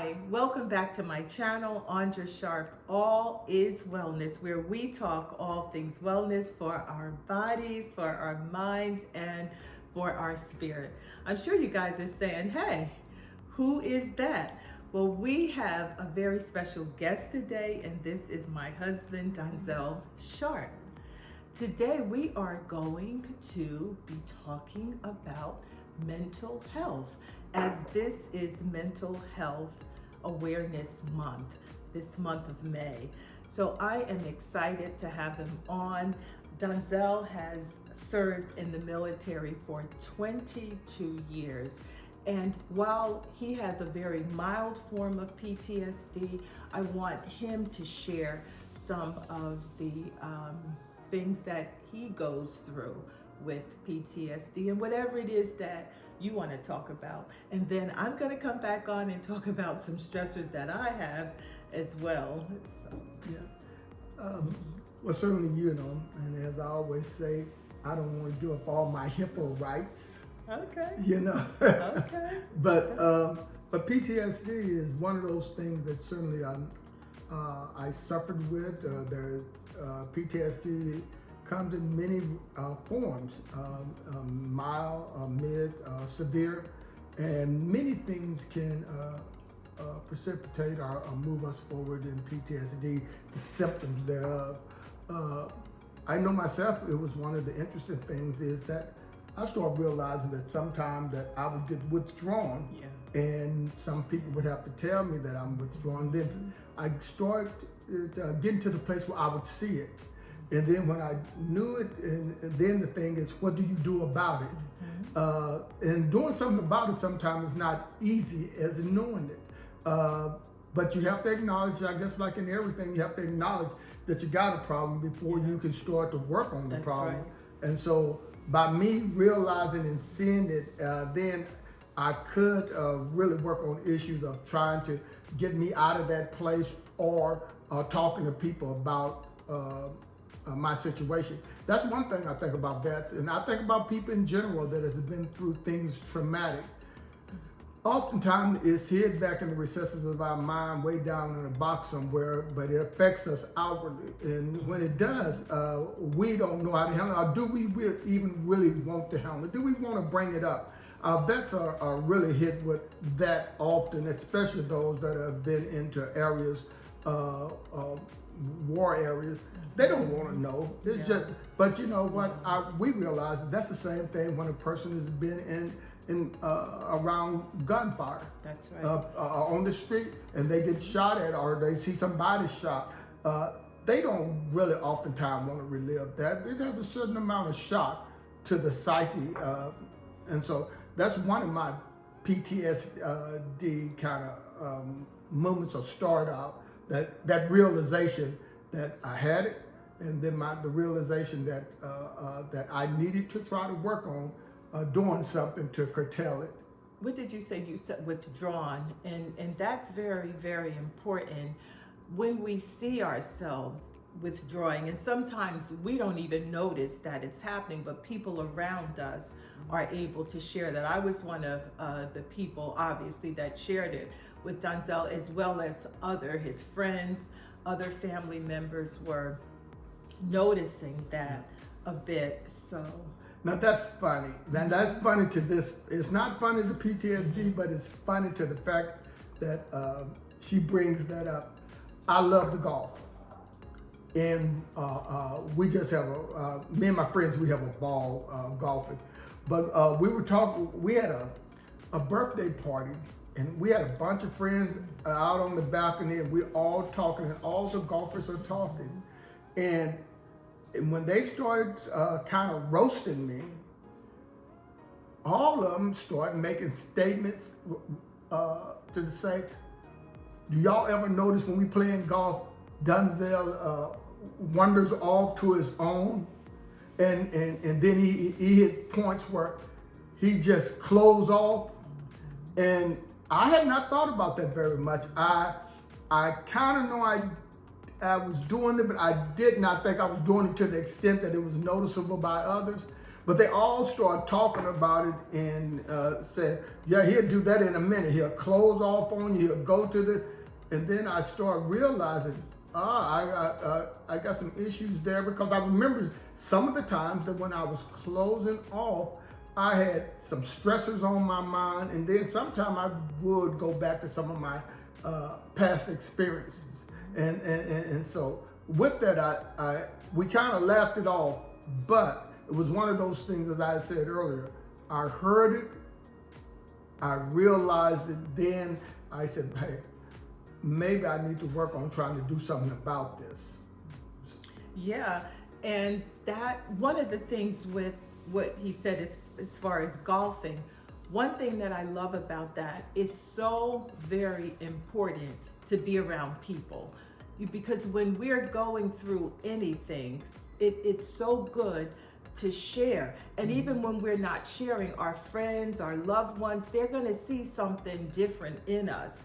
Hi, welcome back to my channel, Aundra Sharp, All is Wellness, where we talk all things wellness for our bodies, for our minds, and for our spirit. I'm sure you guys are saying, hey, who is that? Well, we have a very special guest today, and this is my husband, Donzel Sharp. Today we are going to be talking about mental health, as this is Mental Health Awareness Month, this month of May. So I am excited to have him on. Donzel has served in the military for 22 years. And while he has a very mild form of PTSD, I want him to share some of the things that he goes through with PTSD and whatever it is that you want to talk about. And then I'm going to come back on and talk about some stressors that I have as well. So, well, certainly, and as I always say, I don't want to give up all my HIPAA rights. okay. Okay. But PTSD is one of those things that certainly I suffered with. PTSD comes in many forms, mild, mid, severe, and many things can precipitate or move us forward in PTSD, the symptoms thereof. I know myself, it was one of the interesting things is that I started realizing that sometimes that I would get withdrawn, and some people would have to tell me that I'm withdrawn. Then I started getting to the place where I would see it. And then when I knew it, and then the thing is, what do you do about it? And doing something about it sometimes is not easy as in knowing it. But you have to acknowledge, I guess like in everything, you have to acknowledge that you got a problem before you can start to work on the problem. Right. And so by me realizing and seeing it, then I could really work on issues of trying to get me out of that place or talking to people about my situation. That's one thing I think about vets, and I think about people in general that has been through things traumatic. Oftentimes it's hid back in the recesses of our mind, way down in a box somewhere, but it affects us outwardly. And when it does, we don't know how to handle it, or do we even really want to handle it? Do we want to bring it up? Vets are really hit with that often, especially those that have been into areas, war areas. They don't want to know. It's just, but you know what? We realize that's the same thing when a person has been in around gunfire. That's right. On the street, and they get shot at, or they see somebody shot. They don't really oftentimes want to relive that. It has a certain amount of shock to the psyche, and so that's one of my PTSD kind of moments or start out. That realization that I had it, and then the realization that that I needed to try to work on doing something to curtail it. What did you say? You said withdrawn, and that's very, very important when we see ourselves withdrawing. And sometimes we don't even notice that it's happening, but people around us are able to share that. I was one of the people, obviously, that shared it with Donzel, as well as his friends, other family members were noticing that a bit. So now that's funny. Now that's funny to this. It's not funny to PTSD, but it's funny to the fact that she brings that up. I love to golf, and we just have me and my friends, we have a ball golfing. But we were talking. We had a birthday party, and we had a bunch of friends out on the balcony, and we're all talking, and all the golfers are talking. And when they started kind of roasting me, all of them started making statements to say, do y'all ever notice when we playing golf, Donzel wanders off to his own? And then he hit points where he just closed off. And I had not thought about that very much. I kind of know I was doing it, but I did not think I was doing it to the extent that it was noticeable by others. But they all start talking about it and said, yeah, he'll do that in a minute. He'll close off on you. He'll go to the, and then I start realizing, I got some issues there, because I remember some of the times that when I was closing off, I had some stressors on my mind, and then sometimes I would go back to some of my past experiences, and so with that, we kind of laughed it off, but it was one of those things, as I said earlier. I heard it, I realized it, then I said, hey, maybe I need to work on trying to do something about this. Yeah, and that one of the things with what he said is, as far as golfing, one thing that I love about that is so very important to be around people, because when we're going through anything, it's so good to share. And even when we're not sharing, our friends, our loved ones, they're going to see something different in us.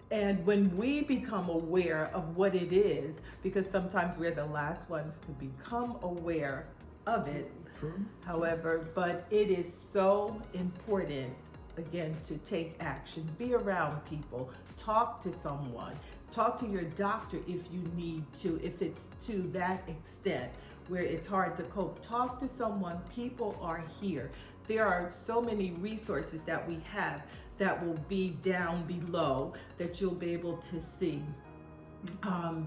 And when we become aware of what it is, because sometimes we're the last ones to become aware of it. True. However, but it is so important, again, to take action, be around people, talk to someone, talk to your doctor if you need to, if it's to that extent where it's hard to cope. Talk to someone. People are here. There are so many resources that we have that will be down below that you'll be able to see.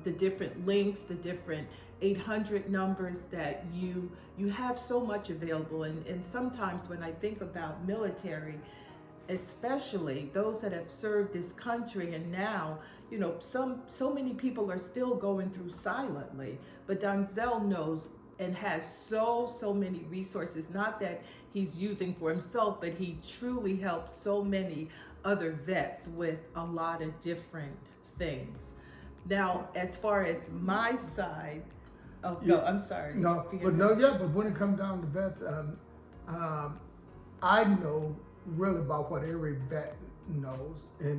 The different links, the different 800 numbers that you have so much available. And sometimes when I think about military, especially those that have served this country, and now, so many people are still going through silently, but Donzel knows and has so many resources, not that he's using for himself, but he truly helps so many other vets with a lot of different things. Now, as far as my side, no, I'm sorry. But when it comes down to vets, I know really about what every vet knows,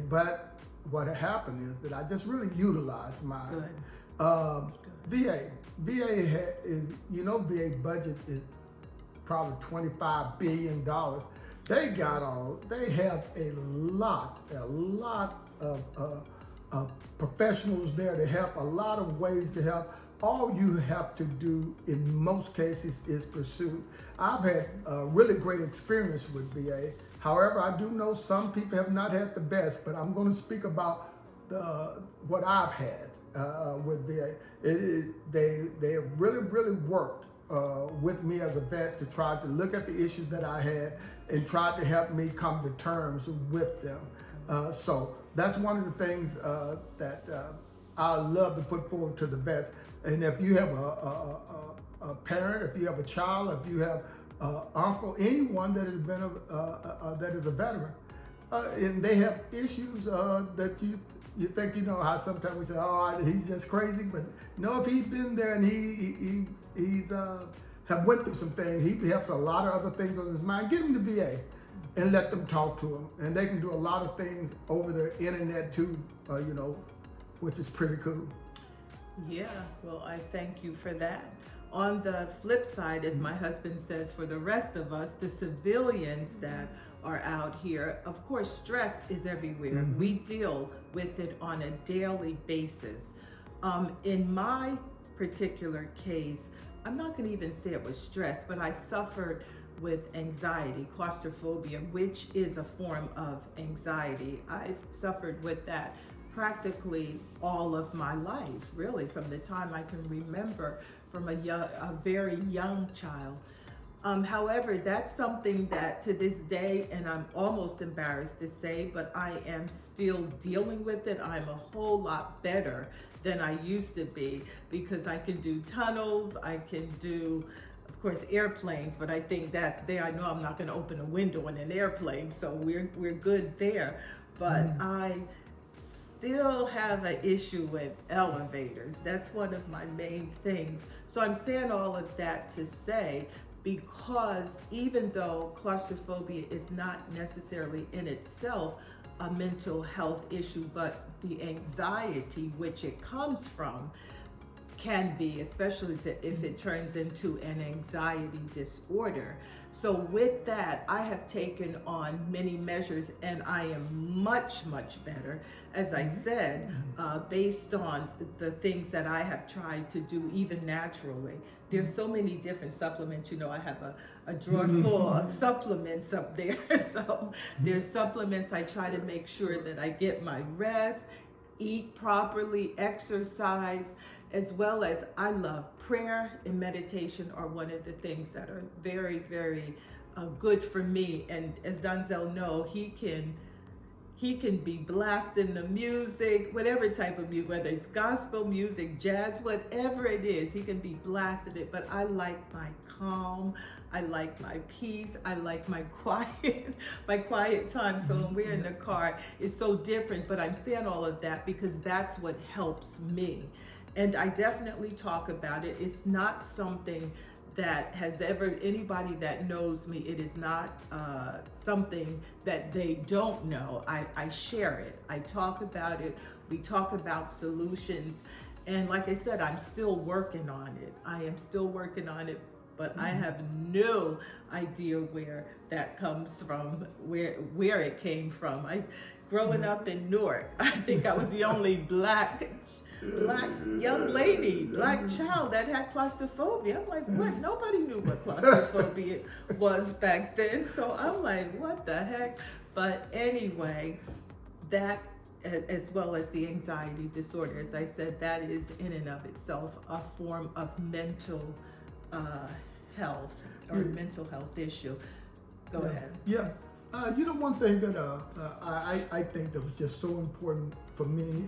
but what happened is that I just really utilize mine. VA is, VA budget is probably $25 billion. They have a lot of professionals there to help, a lot of ways to help. All you have to do in most cases is pursue. I've had a really great experience with VA. However, I do know some people have not had the best, but I'm going to speak about what I've had with VA. They have really worked with me as a vet to try to look at the issues that I had and try to help me come to terms with them. So that's one of the things that I love to put forward to the vets. And if you have a parent, if you have a child, if you have uncle, anyone that has been that is a veteran, and they have issues that you think, how sometimes we say, oh, he's just crazy, but if he's been there and he's have went through some things, he has a lot of other things on his mind. Get him to VA and let them talk to him, and they can do a lot of things over the internet too, which is pretty cool. Yeah, well, I thank you for that. On the flip side, as my husband says, for the rest of us, the civilians that are out here, of course, stress is everywhere. We deal with it on a daily basis. In my particular case, I'm not going to even say it was stress, but I suffered with anxiety, claustrophobia, which is a form of anxiety. I've suffered with that practically all of my life, really, from the time I can remember, from a very young child. However, that's something that to this day, and I'm almost embarrassed to say, but I am still dealing with it. I'm a whole lot better than I used to be, because I can do tunnels, I can do, of course, airplanes, but I think that's there. I know I'm not going to open a window in an airplane, so we're good there. But I still have an issue with elevators. That's one of my main things. So I'm saying all of that to say, because even though claustrophobia is not necessarily in itself a mental health issue, but the anxiety which it comes from can be, especially if it turns into an anxiety disorder. So with that, I have taken on many measures, and I am much, much better, as I said, based on the things that I have tried to do, even naturally. There's so many different supplements. You know, I have a drawer full of supplements up there. So there's supplements. I try to make sure that I get my rest, eat properly, exercise, as well as I love prayer and meditation are one of the things that are very, very good for me. And as Donzel know, he can be blasting the music, whatever type of music, whether it's gospel music, jazz, whatever it is, he can be blasting it. But I like my calm, I like my peace, I like my quiet time. So when we're in the car, it's so different, but I'm saying all of that because that's what helps me. And I definitely talk about it. It's not something that has ever, anybody that knows me, it is not something that they don't know. I share it. I talk about it. We talk about solutions. And like I said, I'm still working on it. I am still working on it, but I have no idea where that comes from, where it came from. Growing up in Newark, I think I was the only black young lady, black child that had claustrophobia. I'm like, what? Nobody knew what claustrophobia was back then. So I'm like, what the heck? But anyway, that as well as the anxiety disorder, as I said, that is in and of itself a form of mental health or mental health issue. Go ahead. Yeah. You know, one thing that I think that was just so important for me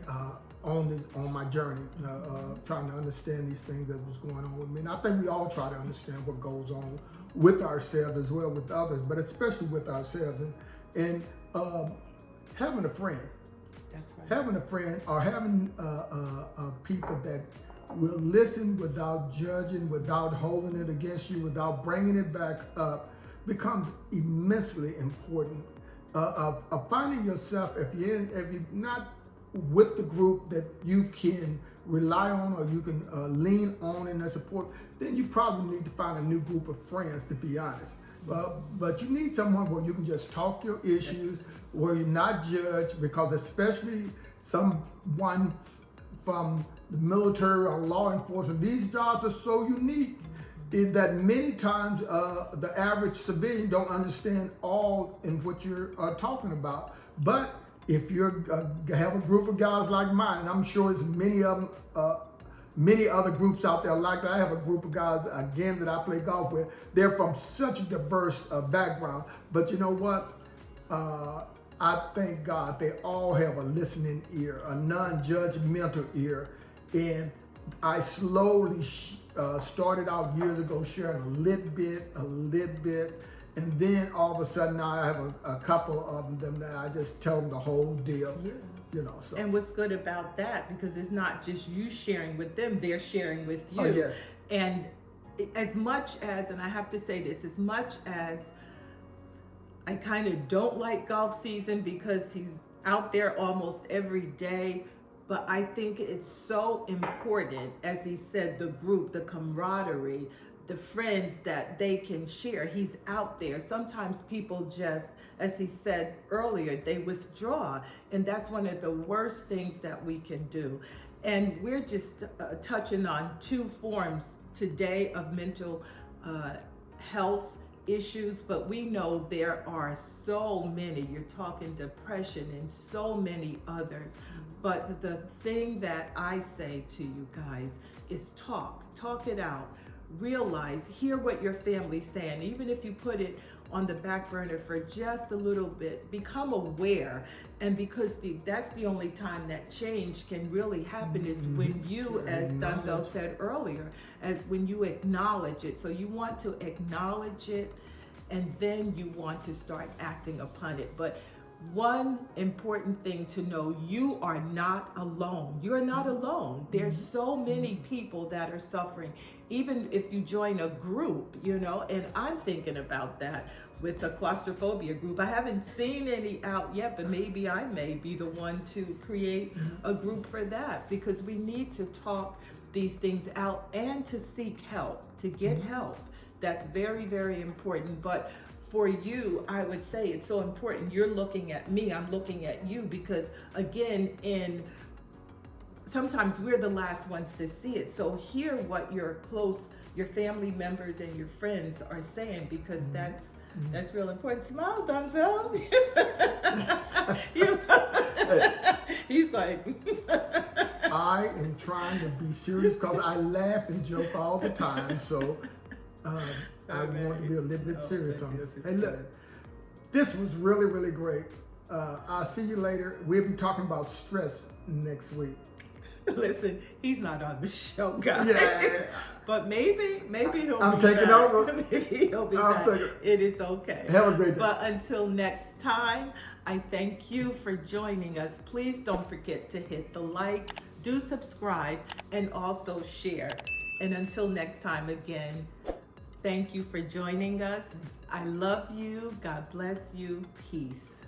on my journey, trying to understand these things that was going on with me. And I think we all try to understand what goes on with ourselves as well with others, but especially with ourselves. And having a friend, having a friend or having people that will listen without judging, without holding it against you, without bringing it back up, becomes immensely important. Of finding yourself, if you're not with the group that you can rely on or you can lean on in their support, then you probably need to find a new group of friends, to be honest. But you need someone where you can just talk your issues, where you're not judged, because especially someone from the military or law enforcement, these jobs are so unique that many times the average civilian don't understand all in what you're talking about. But if you have a group of guys like mine, and I'm sure there's many of them, many other groups out there like that. I have a group of guys, again, that I play golf with. They're from such a diverse background. But you know what? I thank God they all have a listening ear, a non-judgmental ear. And I slowly started out years ago sharing a little bit, and then all of a sudden now I have a couple of them that I just tell them the whole deal. Yeah. You know, so. And what's good about that, because it's not just you sharing with them, they're sharing with you. Oh, yes. And as much as, and I have to say this, as much as I kind of don't like golf season because he's out there almost every day, but I think it's so important, as he said, the group, the camaraderie, the friends that they can share. He's out there. Sometimes people just, as he said earlier, they withdraw. And that's one of the worst things that we can do. And we're just touching on two forms today of mental health issues, but we know there are so many. You're talking depression and so many others. But the thing that I say to you guys is talk it out. Realize, hear what your family's saying, even if you put it on the back burner for just a little bit. Become aware, and because that's the only time that change can really happen is when you, as Donzel said earlier, when you acknowledge it. So you want to acknowledge it, and then you want to start acting upon it. But one important thing to know, you are not alone. You're not alone. There's so many people that are suffering, even if you join a group, you know, and I'm thinking about that with the claustrophobia group. I haven't seen any out yet, but maybe I may be the one to create a group for that, because we need to talk these things out and to seek help, to get help. That's very, very important. But for you, I would say it's so important. You're looking at me, I'm looking at you, because again, sometimes we're the last ones to see it. So hear what your family members and your friends are saying, because that's real important. Smile, Donzel. He's like, I am trying to be serious because I laugh and joke all the time. So I want to be a little bit serious on this. Hey, look, this was really, really great. I'll see you later. We'll be talking about stress next week. Listen, he's not on the show, guys. Yeah. But maybe he'll I'm be taking back. over. Maybe he'll be back. It is okay. Have a great day. But until next time, I thank you for joining us. Please don't forget to hit the like, do subscribe, and also share. And until next time, again, thank you for joining us. I love you. God bless you. Peace.